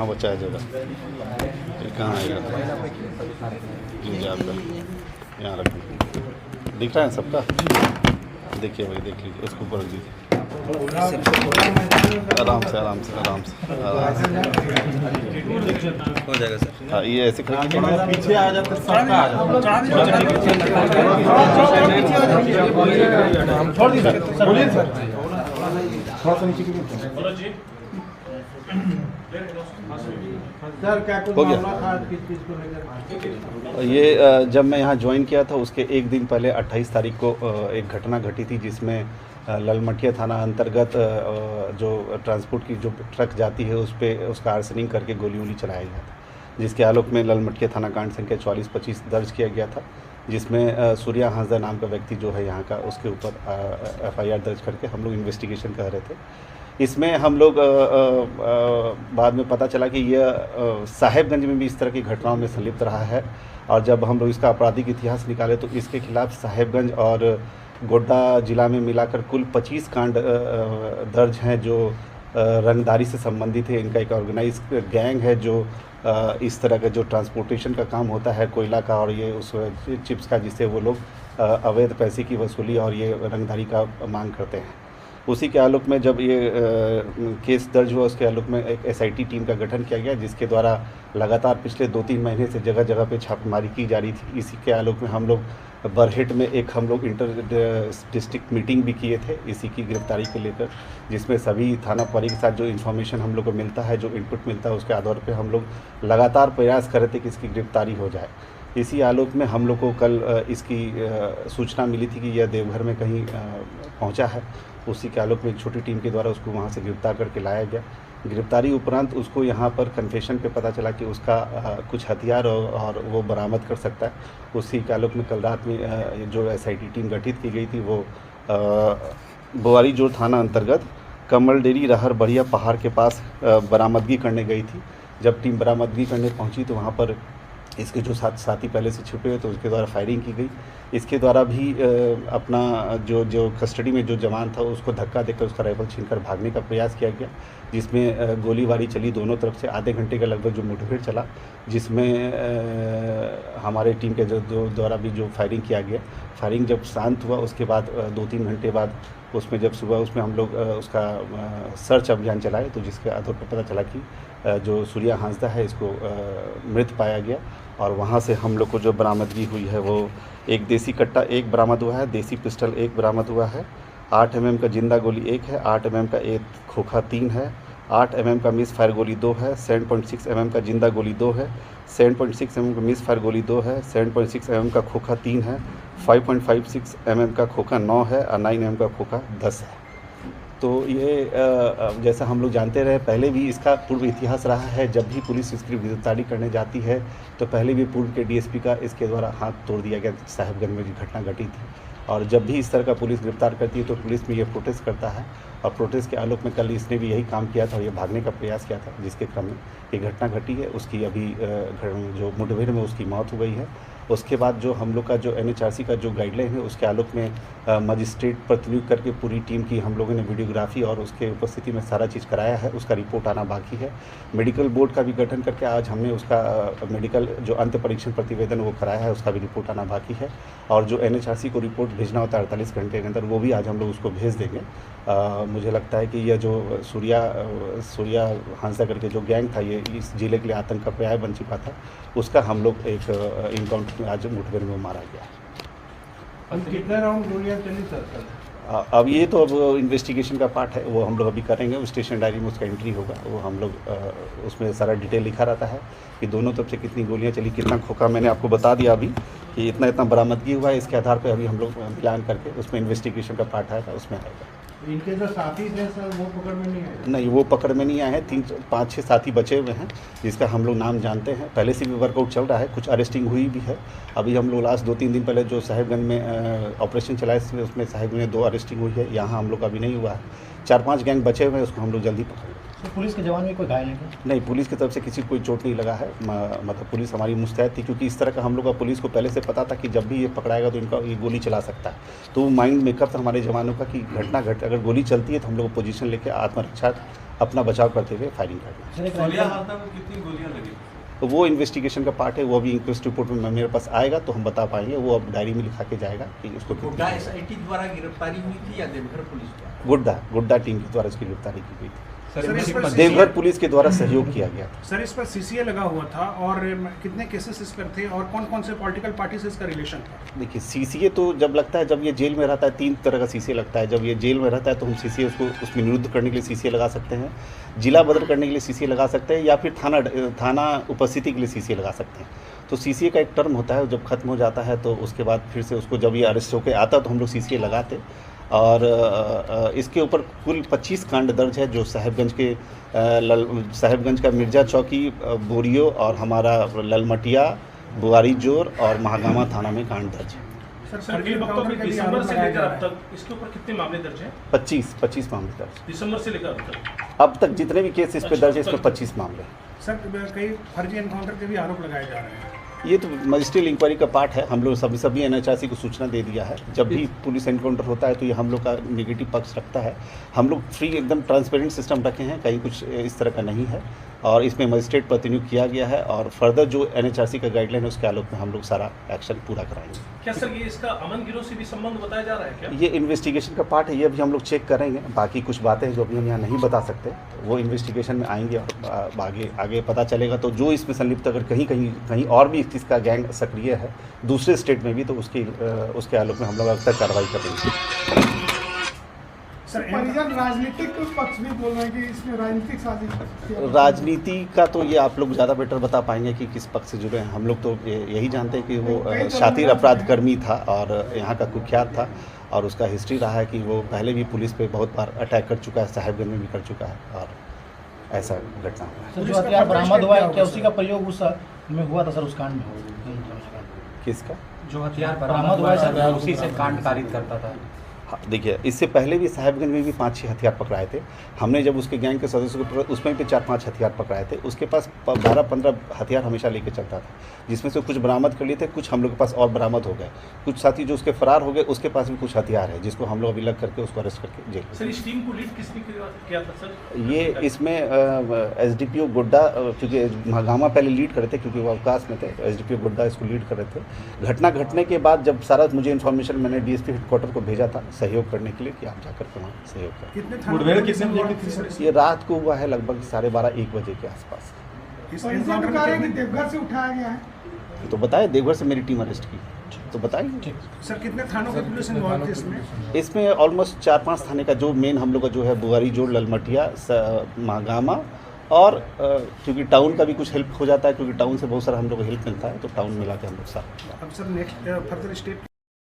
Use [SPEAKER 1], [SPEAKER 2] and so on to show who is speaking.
[SPEAKER 1] कहाँ बचा है जगह, ये कहाँ आएगा, लीजिए आपका यहाँ रखो, दिख रहा है सबका, देखिए भाई देख लीजिए, उसको ऊपर रख दीजिए, आराम से आराम से आराम से आराम से
[SPEAKER 2] हो जाएगा सर।
[SPEAKER 1] हाँ ये ऐसे करके
[SPEAKER 3] पीछे आ जाते सबका आ जाता छोड़ दीजिए सर, बोलिए सर थोड़ा सा नीचे कीजिए सर। क्या कुछ
[SPEAKER 1] हो गया?
[SPEAKER 3] मामला था किस चीज़ को लेकर?
[SPEAKER 1] ये जब मैं यहाँ ज्वाइन किया था उसके एक दिन पहले 28 तारीख को एक घटना घटी थी जिसमें ललमटिया थाना अंतर्गत जो ट्रांसपोर्ट की जो ट्रक जाती है उस पर उसका आर्सनिंग करके गोली वोली चलाया गया था, जिसके आलोक में ललमटिया थाना कांड संख्या 4425 दर्ज किया गया था, जिसमें सूर्या हांसदा नाम का व्यक्ति जो है यहाँ का उसके ऊपर FIR दर्ज करके हम लोग इन्वेस्टिगेशन कर रहे थे। इसमें हम लोग बाद में पता चला कि यह साहेबगंज में भी इस तरह की घटनाओं में संलिप्त रहा है, और जब हम लोग इसका आपराधिक इतिहास निकाले तो इसके खिलाफ साहेबगंज और गोड्डा जिला में मिलाकर कुल 25 कांड दर्ज हैं जो रंगदारी से संबंधित है। इनका एक ऑर्गेनाइज गैंग है जो इस तरह का जो ट्रांसपोर्टेशन का काम होता है कोयला का और ये उस चिप्स का, जिससे वो लोग अवैध पैसे की वसूली और ये रंगदारी का मांग करते हैं। उसी के आलोक में जब ये केस दर्ज हुआ उसके आलोक में एक SIT टीम का गठन किया गया, जिसके द्वारा लगातार पिछले 2-3 महीने से जगह जगह पे छापेमारी की जा रही थी। इसी के आलोक में हम लोग बरहेट में एक हम लोग इंटर डिस्ट्रिक्ट मीटिंग भी किए थे इसी की गिरफ्तारी को लेकर, जिसमें सभी थाना प्रभारी के साथ जो इन्फॉर्मेशन हम लोग को मिलता है, जो इनपुट मिलता है, उसके आधार पर हम लोग लगातार प्रयास कर रहे थे कि इसकी गिरफ्तारी हो जाए। इसी आलोक में हम लोग को कल इसकी सूचना मिली थी कि यह देवघर में कहीं पहुंचा है। उसी के आलोक में एक छोटी टीम के द्वारा उसको वहां से गिरफ्तार करके लाया गया। गिरफ्तारी उपरांत उसको यहाँ पर कन्फेशन पे पता चला कि उसका कुछ हथियार और वो बरामद कर सकता है। उसी के आलोक में कल रात में जो SIT टीम गठित की गई थी वो बोआरी जोड़ थाना अंतर्गत कमल डेरी रहर बढ़िया पहाड़ के पास बरामदगी करने गई थी। जब टीम बरामदगी करने पहुंची तो वहाँ पर इसके जो साथी पहले से छुपे हुए तो उसके द्वारा फायरिंग की गई। इसके द्वारा भी अपना जो कस्टडी में जो जवान था उसको धक्का देकर उसका राइफल छीनकर भागने का प्रयास किया गया, जिसमें गोलीबारी चली दोनों तरफ से। आधे घंटे का लगभग जो मुठभेड़ चला, जिसमें हमारे टीम के जो द्वारा भी जो फायरिंग किया गया, फायरिंग जब शांत हुआ उसके बाद 2-3 घंटे बाद उसमें जब सुबह उसमें हम लोग उसका सर्च अभियान चलाए तो जिसके आधार पर पता चला कि जो सूर्या हांसदा है इसको मृत पाया गया। और वहाँ से हम लोग को जो बरामदगी हुई है वो एक देसी कट्टा 1 बरामद हुआ है, देसी पिस्टल 1 बरामद हुआ है, 8 mm का जिंदा गोली 1 है, 8 mm का एक खोखा 3 है, 8 mm का मिस फायर गोली 2 है, 7.6 mm का जिंदा गोली 2 है, 7.6 mm का मिस फायर गोली 2 है, 7.6 mm का खोखा 3 है, 5.56 mm का खोखा 9 है और 9 mm का खोखा 10 है। तो ये जैसा हम लोग जानते रहे पहले भी इसका पूर्व इतिहास रहा है। जब भी पुलिस इसकी गिरफ्तारी करने जाती है तो पहले भी पूर्व के DSP का इसके द्वारा हाथ तोड़ दिया गया साहेबगंज में जो घटना घटी थी। और जब भी इस तरह का पुलिस गिरफ्तार करती है तो पुलिस में ये प्रोटेस्ट करता है, और प्रोटेस्ट के आलोक में कल इसने भी यही काम किया था और ये भागने का प्रयास किया था, जिसके क्रम में ये घटना घटी है। उसकी अभी जो मुठभेड़ में उसकी मौत हो गई है। उसके बाद जो हम लोग का जो NHRC का जो गाइडलाइन है उसके आलोक में मजिस्ट्रेट प्रतिनियुक्त करके पूरी टीम की हम लोगों ने वीडियोग्राफी और उसके उपस्थिति में सारा चीज़ कराया है। उसका रिपोर्ट आना बाकी है। मेडिकल बोर्ड का भी गठन करके आज हमने उसका मेडिकल जो अंत परीक्षण प्रतिवेदन वो कराया है, उसका भी रिपोर्ट आना बाकी है। और जो NHRC को रिपोर्ट भेजना होता है 48 घंटे के अंदर, वो भी आज हम लोग उसको भेज देंगे। मुझे लगता है कि यह जो सूर्या हांसदा करके जो गैंग था ये इस जिले के लिए आतंक का पर्याय बन चुका था, उसका हम लोग एक इनकाउंटर में आज मुठभेड़ में मारा गया।
[SPEAKER 3] कितने राउंड गोलियां चली सर?
[SPEAKER 1] अब ये तो अब इन्वेस्टिगेशन का पार्ट है, वो हम लोग अभी करेंगे। वो स्टेशन डायरी में उसका एंट्री होगा, वो हम लोग उसमें सारा डिटेल लिखा रहता है कि दोनों तरफ से कितनी गोलियां चली, कितना खोखा। मैंने आपको बता दिया अभी कि इतना बरामदगी हुआ है। इसके आधार पर अभी हम लोग प्लान करके उसमें इन्वेस्टिगेशन का पार्ट आएगा, उसमें आएगा।
[SPEAKER 3] इनके जो साथी थे सर वो पकड़ में नहीं आए?
[SPEAKER 1] नहीं, वो पकड़ में नहीं आए हैं। 5-6 साथी बचे हुए हैं जिसका हम लोग नाम जानते हैं। पहले से भी वर्कआउट चल रहा है, कुछ अरेस्टिंग हुई भी है। अभी हम लोग लास्ट 2-3 दिन पहले जो साहेबगंज में ऑपरेशन चलाए उसमें साहेबगंज में 2 अरेस्टिंग हुई है। यहाँ हम लोग अभी नहीं हुआ है। 4-5 गैंग बचे हुए हैं, उसको हम लोग जल्दी पकड़ेंगे।
[SPEAKER 4] तो पुलिस के जवान में कोई घायल है क्या?
[SPEAKER 1] नहीं, पुलिस की तरफ से किसी को कोई चोट नहीं लगा है। मतलब पुलिस हमारी मुस्तैद थी, क्योंकि इस तरह का हम लोग का पुलिस को पहले से पता था कि जब भी ये पकड़ाएगा तो इनका ये गोली चला सकता है। तो माइंड मेकअप था हमारे जवानों का कि घटना अगर गोली चलती है तो हम लोग पोजीशन लेके आत्मरक्षा अपना बचाव करते हुए फायरिंग कर दिया।
[SPEAKER 4] सर, एक
[SPEAKER 3] सोनिया
[SPEAKER 4] रैंडम-
[SPEAKER 3] हाथा को कितनी गोलियां लगी?
[SPEAKER 1] तो वो इन्वेस्टिगेशन का पार्ट है, वो अभी इंक्वेस्ट रिपोर्ट में मेरे पास आएगा तो हम बता पाएंगे। वो अब डायरी में लिखा के जाएगा कि उसको
[SPEAKER 5] गोड्डा एसआईटी द्वारा गिरफ्तारी हुई थी या देवघर पुलिस द्वारा?
[SPEAKER 1] गुड्डा टीम के द्वारा उसकी गिरफ्तारी की गई थी।
[SPEAKER 6] सर, इस पर
[SPEAKER 1] देवघर पुलिस के द्वारा सहयोग किया गया था।
[SPEAKER 6] सर, इस पर सीसीए लगा हुआ था और कितने केसेस इस पर थे और कौन कौन से पॉलिटिकल पार्टी से इसका रिलेशन था?
[SPEAKER 1] देखिए सीसीए तो जब लगता है, जब ये जेल में रहता है 3 तरह का सीसीए लगता है। जब ये जेल में रहता है तो हम सीसीए उसको उसमें निरुद्ध करने के लिए सीसीए लगा सकते हैं, जिला बदल करने के लिए सीसीए लगा सकते हैं, या फिर थाना उपस्थिति के लिए सीसीए लगा सकते हैं। तो सीसीए का एक टर्म होता है, जब खत्म हो जाता है तो उसके बाद फिर से उसको जब ये अरेस्ट होकर आता तो हम लोग सीसीए लगाते। और इसके ऊपर कुल 25 कांड दर्ज है, जो साहेबगंज का मिर्जा चौकी, बोरियो और हमारा ललमटिया, बुआरी जोर और महागामा थाना में कांड दर्ज है।
[SPEAKER 6] सर,
[SPEAKER 7] ये वक्तव्य दिसंबर से लेकर अब तक इसके ऊपर कितने मामले दर्ज हैं?
[SPEAKER 1] 25 मामले दर्ज।
[SPEAKER 7] दिसंबर से लेकर अब तक
[SPEAKER 1] अब तक जितने भी केस इस पे दर्ज है इसमें 25 मामले हैं।
[SPEAKER 6] सर, कई फर्जी एनकाउंटर के भी आरोप लगाए जा रहे हैं।
[SPEAKER 1] ये तो मजिस्ट्रियल इंक्वायरी का पार्ट है। हम लोग सभी एनएचआरसी को सूचना दे दिया है। जब भी पुलिस एनकाउंटर होता है तो ये हम लोग का नेगेटिव पक्ष रखता है। हम लोग फ्री एकदम ट्रांसपेरेंट सिस्टम रखे हैं, कहीं कुछ इस तरह का नहीं है। और इसमें मजिस्ट्रेट प्रतिनियुक्त किया गया है और फर्दर जो एनएचआरसी का गाइडलाइन है उसके आलोक में हम लोग सारा एक्शन पूरा कराएंगे।
[SPEAKER 7] क्या सर ये इसका अमन गिरोह से भी संबंध बताया जा रहा है क्या?
[SPEAKER 1] ये इन्वेस्टिगेशन का पार्ट है, ये अभी हम लोग चेक करेंगे। बाकी कुछ बातें हैं जो अभी हम यहाँ नहीं बता सकते, वो इन्वेस्टिगेशन में आएंगे और आगे पता चलेगा। तो जो इसमें संलिप्त अगर कहीं और भी इसका गैंग सक्रिय है दूसरे स्टेट में भी, तो उसके आलोक में हम लोग अब तक कार्रवाई करेंगे।
[SPEAKER 6] सर,
[SPEAKER 8] परिजन राजनीतिक पक्ष भी बोल रहे हैं कि इसमें राजनीतिक साजिश।
[SPEAKER 1] राजनीति का तो ये आप लोग ज़्यादा बेटर बता पाएंगे कि किस पक्ष से जुड़े हैं। हम लोग तो यही जानते हैं कि वो शातिर अपराध कर्मी था और यहाँ का कुख्यात था, और उसका हिस्ट्री रहा है कि वो पहले भी पुलिस पे बहुत बार अटैक कर चुका है, साहेबगंज में भी कर चुका है, और ऐसा घटना हुआ है।
[SPEAKER 4] सर, जो हथियार बरामद हुआ है क्या उसी का प्रयोग उस में हुआ था सर, उस कांड में?
[SPEAKER 1] किसका
[SPEAKER 9] जो हथियार बरामद हुआ है सर, उसी से कांड कारित करता था।
[SPEAKER 1] हाँ, देखिए इससे पहले भी साहेबगंज में भी 5-6 हथियार पकड़ाए थे हमने। जब उसके गैंग के सदस्यों को उसमें भी 4-5 हथियार पकड़ाए थे। उसके पास 12-15 हथियार हमेशा लेके चलता था, जिसमें से कुछ बरामद कर लिए थे, कुछ हम लोग के पास और बरामद हो गए। कुछ साथी जो उसके फरार हो गए, उसके पास भी कुछ हथियार है, जिसको हम लोग अभी लग करके उसको अरेस्ट करके जेल।
[SPEAKER 7] सर इस टीम को लीड किसने किया था सर?
[SPEAKER 1] ये इसमें एसडीपीओ गुड्डा, क्योंकि महागामा पहले लीड कर रहे थे क्योंकि वो अवकाश में थे, तो एसडीपीओ गुड्डा इसको लीड कर रहे थे। घटना घटने के बाद जब सारा मुझे इन्फॉर्मेशन मैंने डीएसपी हेडक्वार्टर को भेजा था सहयोग करने के लिए कि आप जाकर के वहाँ सहयोग करें।
[SPEAKER 6] कितने
[SPEAKER 3] मुठभेड़ कितने बजे की थी सर?
[SPEAKER 1] ये रात को हुआ है लगभग 12:30-1 बजे के आसपास।
[SPEAKER 6] इस
[SPEAKER 8] परिजन
[SPEAKER 6] एनकाउंटर
[SPEAKER 8] बता रहे
[SPEAKER 6] में
[SPEAKER 8] हैं कि देवघर से उठाया गया है।
[SPEAKER 1] तो बताए देवघर से मेरी टीम अरेस्ट की, तो बताइए।
[SPEAKER 6] सर, कितने थानों की पुलिस इन्वॉल्व थी इसमें?
[SPEAKER 1] इसमें ऑलमोस्ट 4-5 थाने का जो मेन हम लोग का जो है बुआरी जोड़, ललमटिया, महागामा, और क्योंकि टाउन का भी कुछ हेल्प हो जाता है, क्योंकि टाउन से बहुत सारा हम लोग को हेल्प मिलता है, तो टाउन मिला के हम लोग सारा।
[SPEAKER 6] अब सर नेक्स्ट फर्दर स्टेप